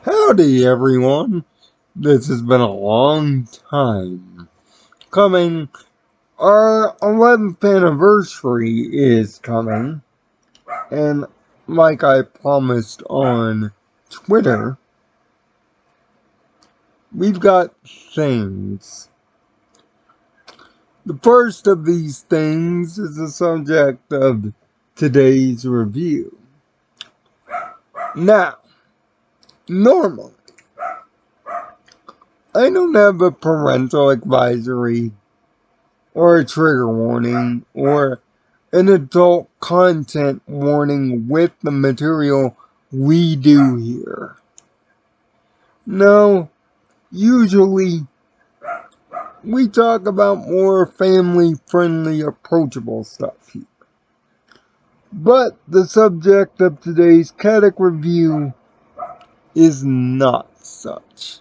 Howdy everyone, this has been a long time coming. Our 11th anniversary is coming, and like I promised on Twitter, we've got things. The first of these things is the subject of today's review. Now, normally, I don't have a parental advisory or a trigger warning, or an adult content warning with the material we do here. No, usually we talk about more family-friendly, approachable stuff here. But the subject of today's Kadic review is not such.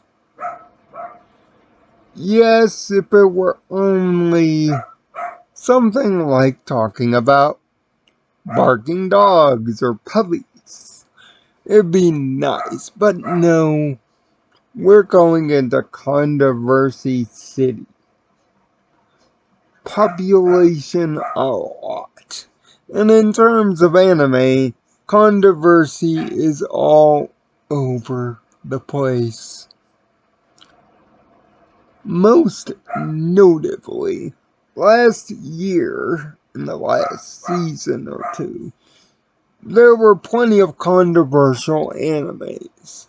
Yes, if it were only something like talking about barking dogs or puppies, it'd be nice, but no, we're going into Controversy City. Population a lot. And in terms of anime, controversy is all over the place. Most notably, last year, in the last season or two, there were plenty of controversial animes.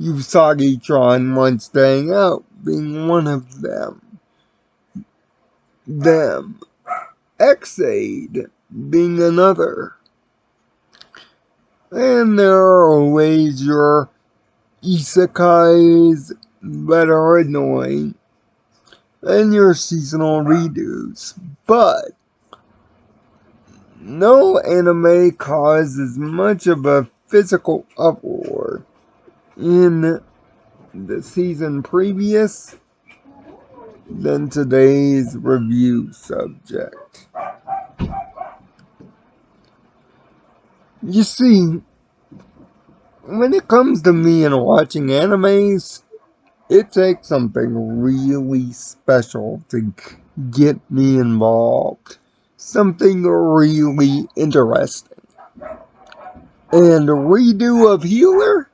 Usagi-chan Once Staying Out being one of them. X-Aid being another. And there are always your isekais that are annoying, and your seasonal redos, but no anime causes much of a physical uproar in the season previous than today's review subject. You see, when it comes to me and watching animes, it takes something really special to get me involved. Something really interesting. And a redo of Healer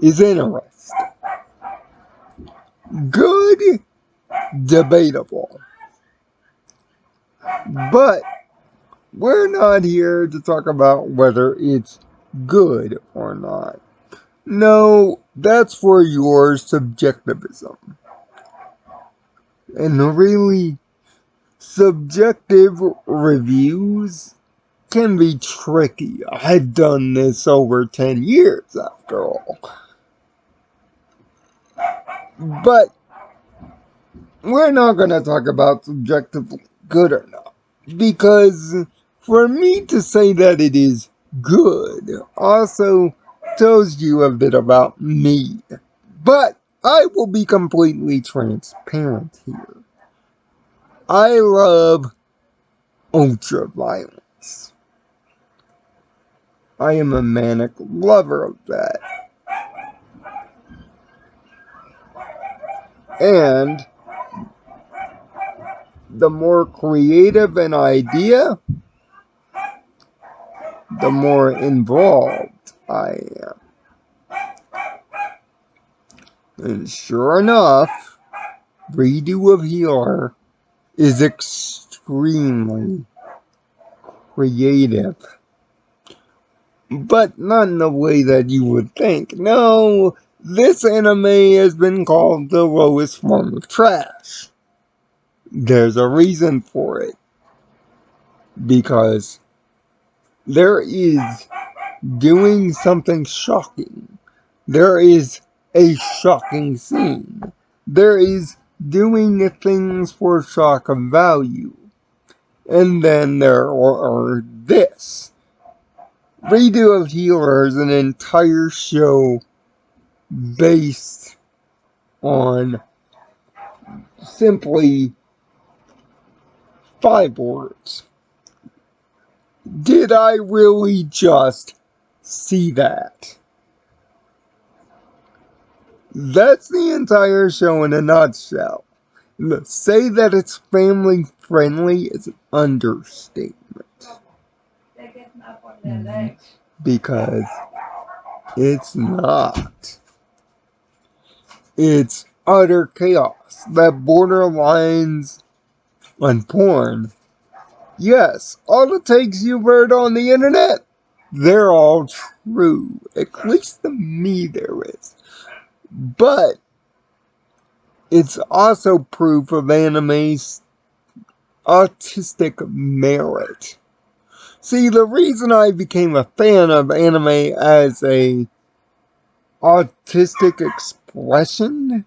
is interesting. Good, debatable. But we're not here to talk about whether it's good or not. No, that's for your subjectivism. And really, subjective reviews can be tricky. I've done this over 10 years after all. But we're not going to talk about subjective good or not. Because for me to say that it is good also tells you a bit about me. But I will be completely transparent here. I love ultra-violence. I am a manic lover of that. And the more creative an idea, the more involved I am. And sure enough, redo of Healer is extremely creative. But not in the way that you would think. No, this anime has been called the lowest form of trash. There's a reason for it. Because there is doing something shocking. There is a shocking scene. There is doing things for shock of value. And then there are this. Redo of Healer is an entire show based on simply 5 words. Did I really just see that? That's the entire show in a nutshell. Say that it's family friendly is an understatement. Because it's not. It's utter chaos that borderlines on porn. Yes, all the takes you've heard on the internet, they're all true. At least to me there is. But it's also proof of anime's artistic merit. See, the reason I became a fan of anime as a artistic expression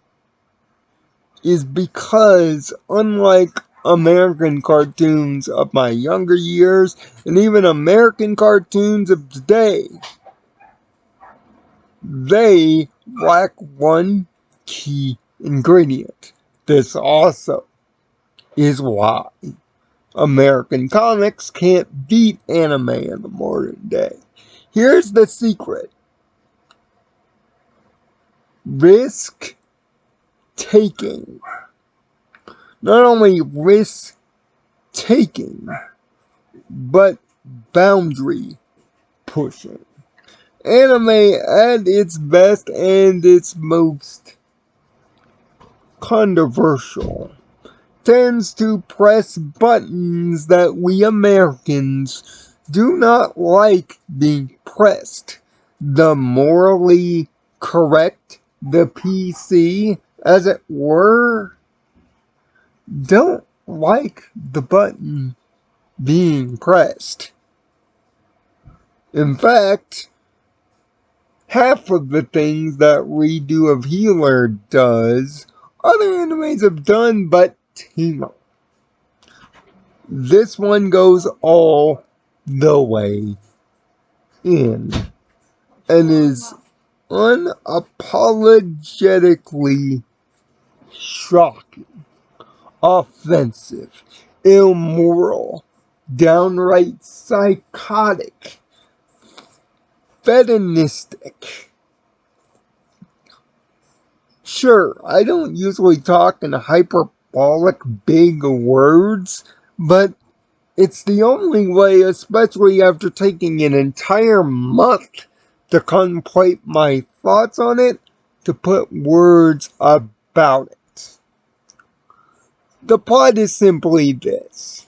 is because, unlike American cartoons of my younger years, and even American cartoons of today, they lack one key ingredient. This also is why American comics can't beat anime in the modern day. Here's the secret. Risk taking. Not only risk taking, but boundary pushing. Anime at its best and its most controversial tends to press buttons that we Americans do not like being pressed. The morally correct, the PC, as it were, don't like the button being pressed. In fact, half of the things that Redo of Healer does, other animes have done, but Timo. This one goes all the way in and is unapologetically shocking, offensive, immoral, downright psychotic, fedonistic. Sure, I don't usually talk in hyperbolic big words, but it's the only way, especially after taking an entire month to contemplate my thoughts on it, to put words about it. The plot is simply this.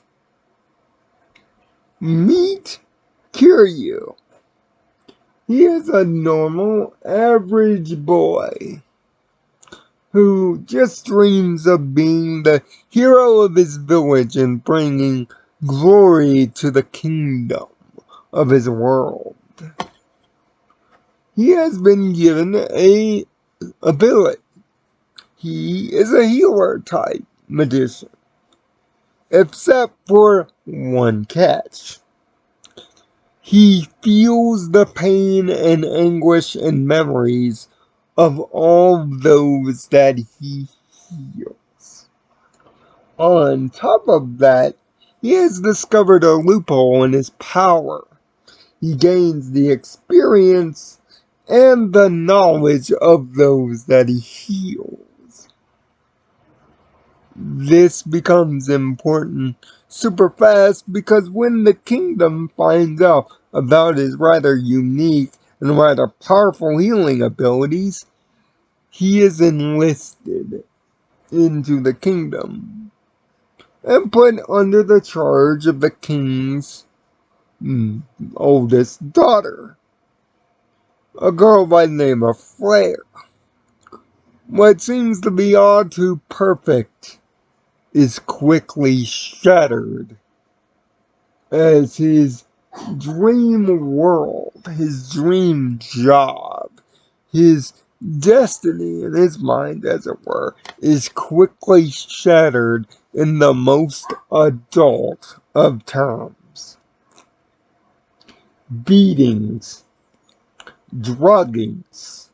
Meet Kiryu. He is a normal, average boy who just dreams of being the hero of his village and bringing glory to the kingdom of his world. He has been given a ability. He is a healer type magician. Except for one catch. He feels the pain and anguish and memories of all those that he heals. On top of that, he has discovered a loophole in his power. He gains the experience and the knowledge of those that he heals. This becomes important super fast because when the kingdom finds out about his rather unique and rather powerful healing abilities, he is enlisted into the kingdom and put under the charge of the king's oldest daughter, a girl by the name of Flair. What seems to be all too perfect is quickly shattered as his dream world, his dream job, his destiny in his mind, as it were, is quickly shattered in the most adult of terms. Beatings, druggings,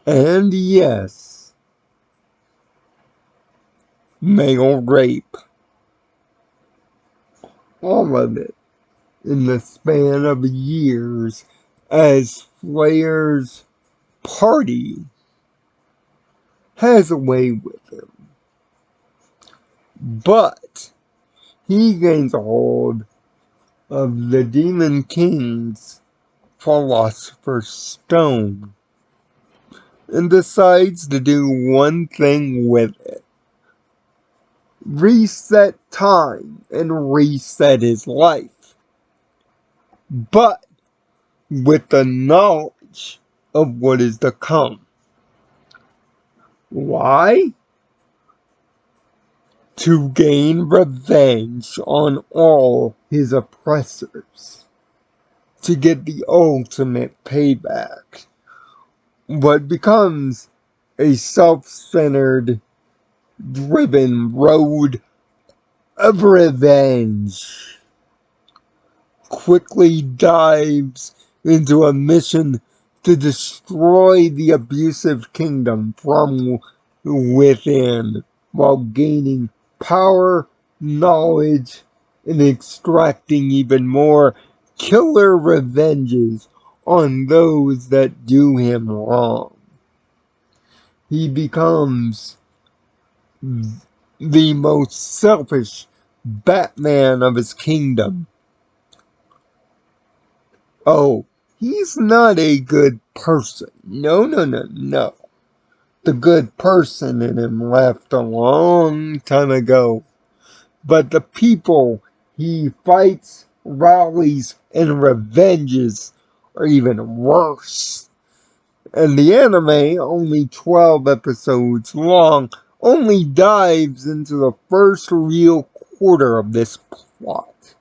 and yes, male rape. All of it in the span of years as Flair's party has a way with him. But he gains a hold of the Demon King's Philosopher's Stone and decides to do one thing with it. Reset time and reset his life. But with the knowledge of what is to come. Why? To gain revenge on all his oppressors. To get the ultimate payback. What becomes a self-centered, driven road of revenge quickly dives into a mission to destroy the abusive kingdom from within while gaining power, knowledge, and extracting even more killer revenges on those that do him wrong. He becomes the most selfish Batman of his kingdom. Oh, he's not a good person. No. The good person in him left a long time ago. But the people he fights, rallies, and revenges are even worse. And the anime, only 12 episodes long, only dives into the first real quarter of this plot,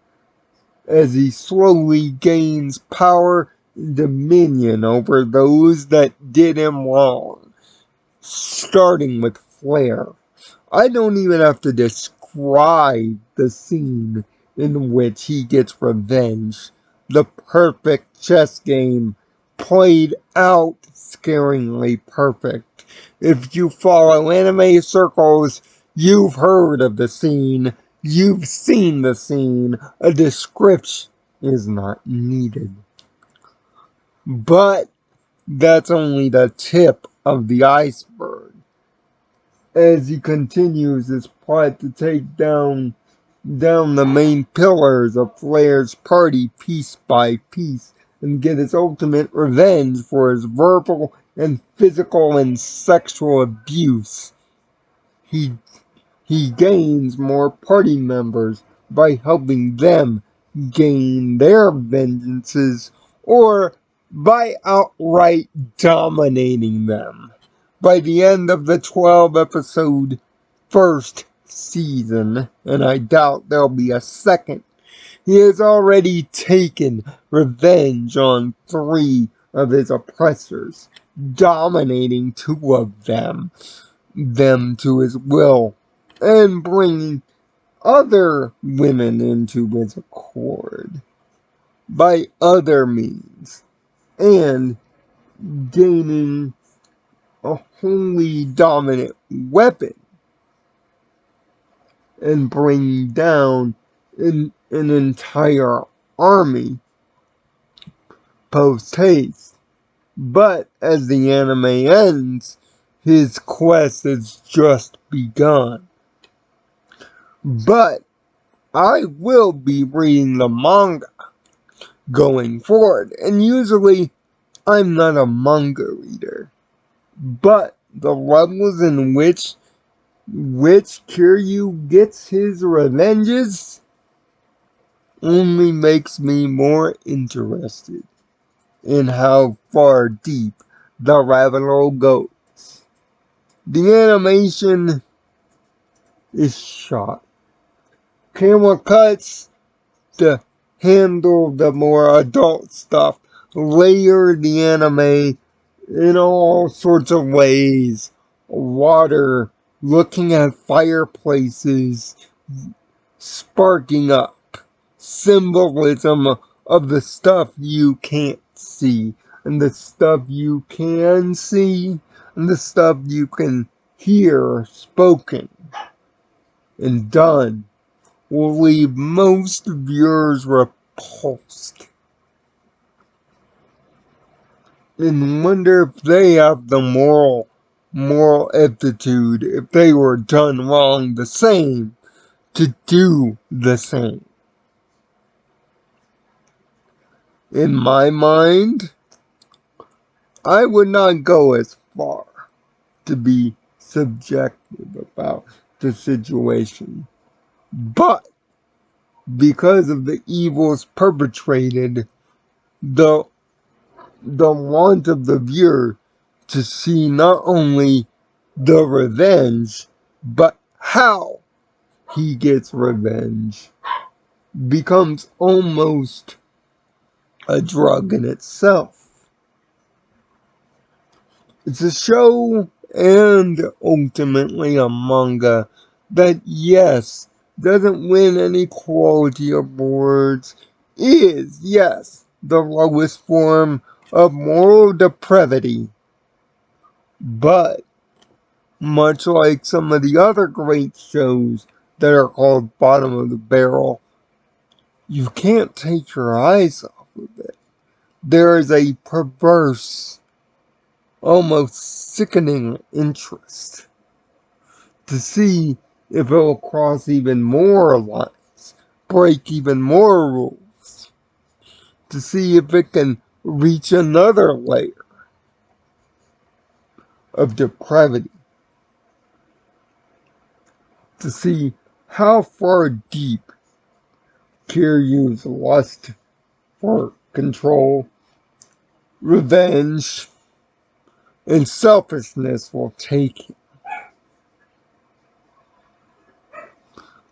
as he slowly gains power and dominion over those that did him wrong, starting with Flair. I don't even have to describe the scene in which he gets revenge. The perfect chess game, played out scaringly perfect. If you follow anime circles, you've heard of the scene, you've seen the scene, a description is not needed. But that's only the tip of the iceberg. As he continues his plot to take down the main pillars of Flair's party piece by piece and get his ultimate revenge for his verbal and physical and sexual abuse. He gains more party members by helping them gain their vengeances or by outright dominating them. By the end of the 12 episode first season, and I doubt there'll be a second, he has already taken revenge on 3 of his oppressors, dominating 2 of them to his will, and bringing other women into his accord by other means, and gaining a wholly dominant weapon and bringing down an entire army post haste. But as the anime ends, his quest has just begun. But I will be reading the manga going forward, and usually I'm not a manga reader. But the levels in which Kiryu gets his revenges only makes me more interested in how far deep the rabbit hole goes. The animation is shot. Camera cuts to handle the more adult stuff. Layer the anime in all sorts of ways. Water, looking at fireplaces, sparking up. Symbolism of the stuff you can't see, and the stuff you can see, and the stuff you can hear spoken and done will leave most viewers repulsed and wonder if they have the moral moral aptitude if they were done wrong the same to do the same. In my mind, I would not go as far to be subjective about the situation. But because of the evils perpetrated, the want of the viewer to see not only the revenge, but how he gets revenge becomes almost a drug in itself. It's a show and ultimately a manga that, yes, doesn't win any quality awards, is, yes, the lowest form of moral depravity, but much like some of the other great shows that are called bottom of the barrel, you can't take your eyes off of it. There is a perverse, almost sickening interest to see if it will cross even more lines, break even more rules, to see if it can reach another layer of depravity, to see how far deep Kiryu's lust for control, revenge, and selfishness will take him.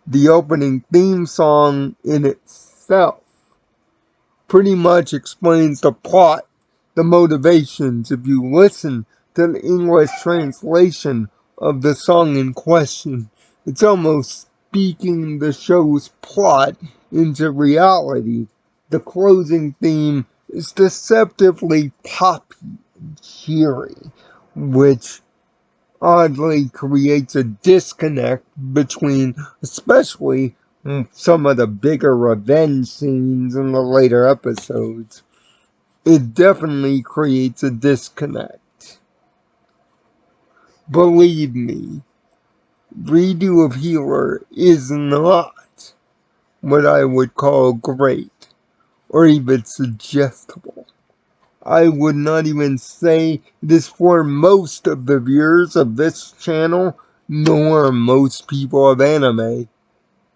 The opening theme song in itself pretty much explains the plot, the motivations. If you listen to the English translation of the song in question, it's almost speaking the show's plot into reality. The closing theme is deceptively poppy and cheery, which oddly creates a disconnect between, especially some of the bigger revenge scenes in the later episodes. It definitely creates a disconnect. Believe me, Redo of Healer is not what I would call great or even suggestible. I would not even say this for most of the viewers of this channel, nor most people of anime.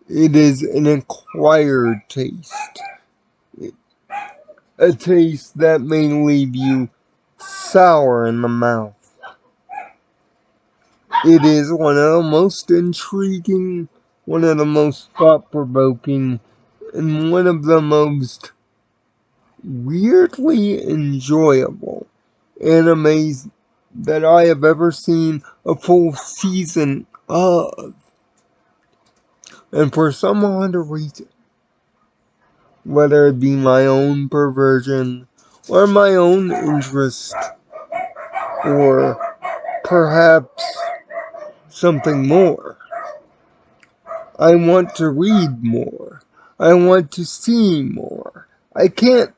It is an acquired taste. A taste that may leave you sour in the mouth. It is one of the most intriguing, one of the most thought-provoking, and one of the most weirdly enjoyable animes that I have ever seen a full season of. And for some odd reason, whether it be my own perversion, or my own interest, or perhaps something more, I want to read more. I want to see more. I can't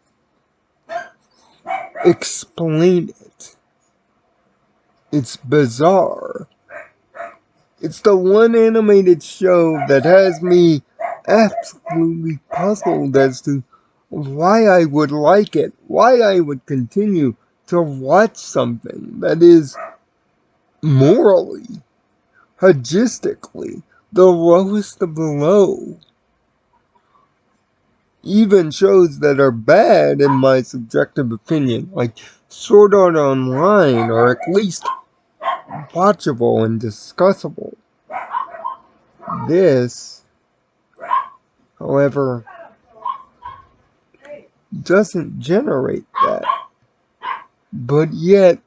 explain it. It's bizarre. It's the one animated show that has me absolutely puzzled as to why I would like it, why I would continue to watch something that is morally, logistically, the lowest of the low. Even shows that are bad in my subjective opinion, like Sword Art Online, are at least watchable and discussable. This, however, doesn't generate that. But yet,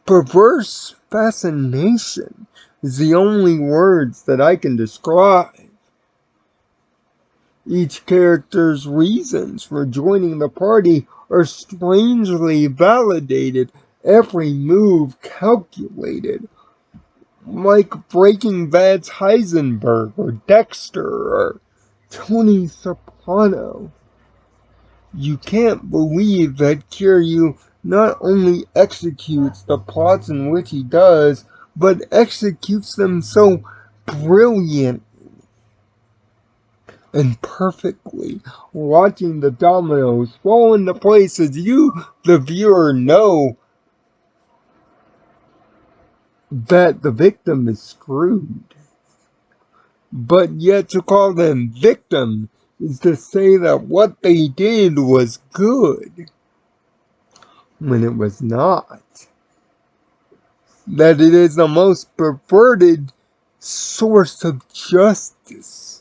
perverse fascination is the only words that I can describe. Each character's reasons for joining the party are strangely validated, every move calculated. Like Breaking Bad's Heisenberg, or Dexter, or Tony Soprano. You can't believe that Kiryu not only executes the plots in which he does, but executes them so brilliant and perfectly, watching the dominoes fall into place as you, the viewer, know that the victim is screwed. But yet to call them victim is to say that what they did was good, when it was not. That it is the most perverted source of justice.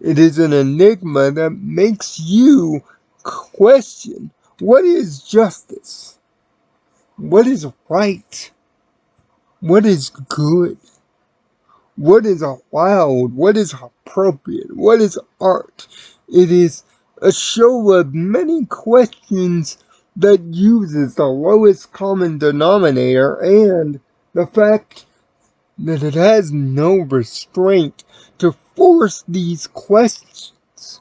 It is an enigma that makes you question, what is justice? What is right? What is good? What is allowed? What is appropriate? What is art? It is a show of many questions that uses the lowest common denominator and the fact that it has no restraint to force these questions.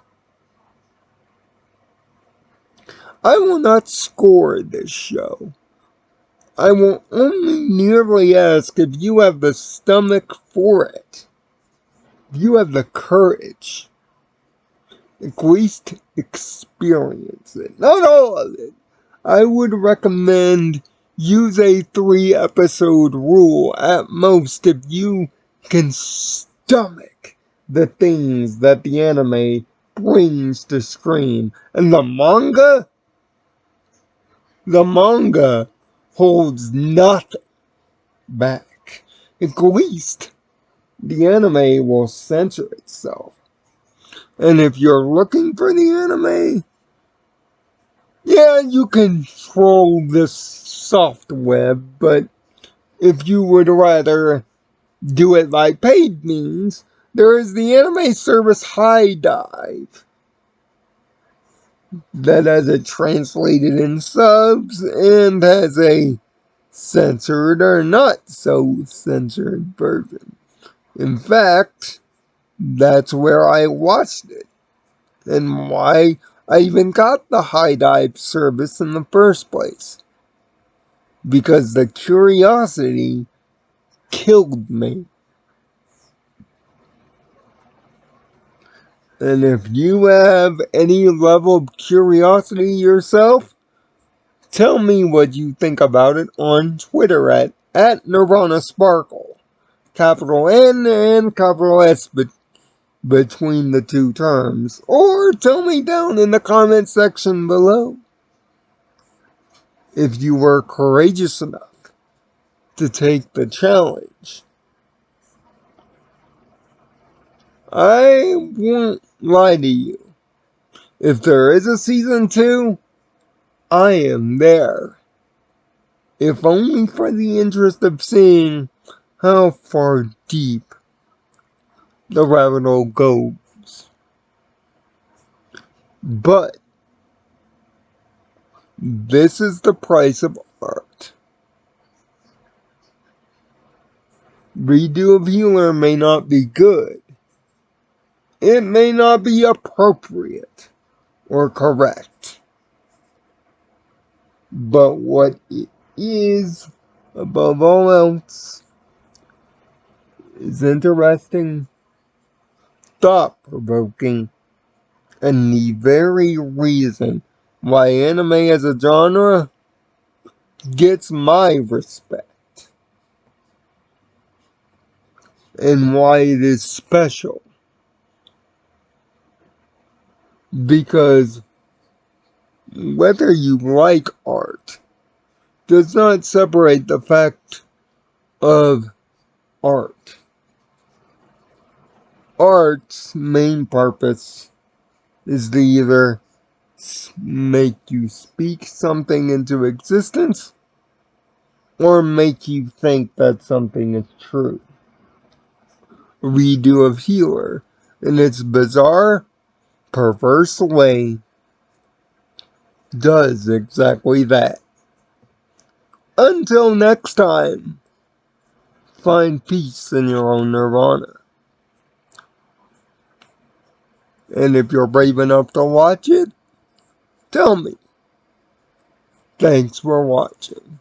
I will not score this show. I will only merely ask if you have the stomach for it. If you have the courage. At least experience it. Not all of it. I would recommend use a 3-episode rule at most if you can stomach the things that the anime brings to screen. And the manga holds nothing back. At least the anime will censor itself. And if you're looking for the anime, yeah, you can troll this soft web, but if you would rather do it by paid means, there is the anime service High Dive that has it translated in subs and has a censored or not so censored version. In fact, that's where I watched it, and why I even got the High Dive service in the first place. Because the curiosity killed me. And if you have any level of curiosity yourself, tell me what you think about it on Twitter at Nirvana Sparkle. Capital N and capital S between the two terms. Or tell me down in the comment section below if you were courageous enough to take the challenge. I won't lie to you. If there is a season 2, I am there. If only for the interest of seeing how far deep the rabbit hole goes. But this is the price of art. Redo of Healer may not be good. It may not be appropriate or correct. But what it is, above all else, is interesting, thought-provoking, and the very reason why anime as a genre gets my respect, and why it is special. Because whether you like art does not separate the fact of art. Art's main purpose is to either make you speak something into existence or make you think that something is true. Redo of Healer, in its bizarre, perverse way, does exactly that. Until next time, find peace in your own nirvana. And if you're brave enough to watch it, tell me. Thanks for watching.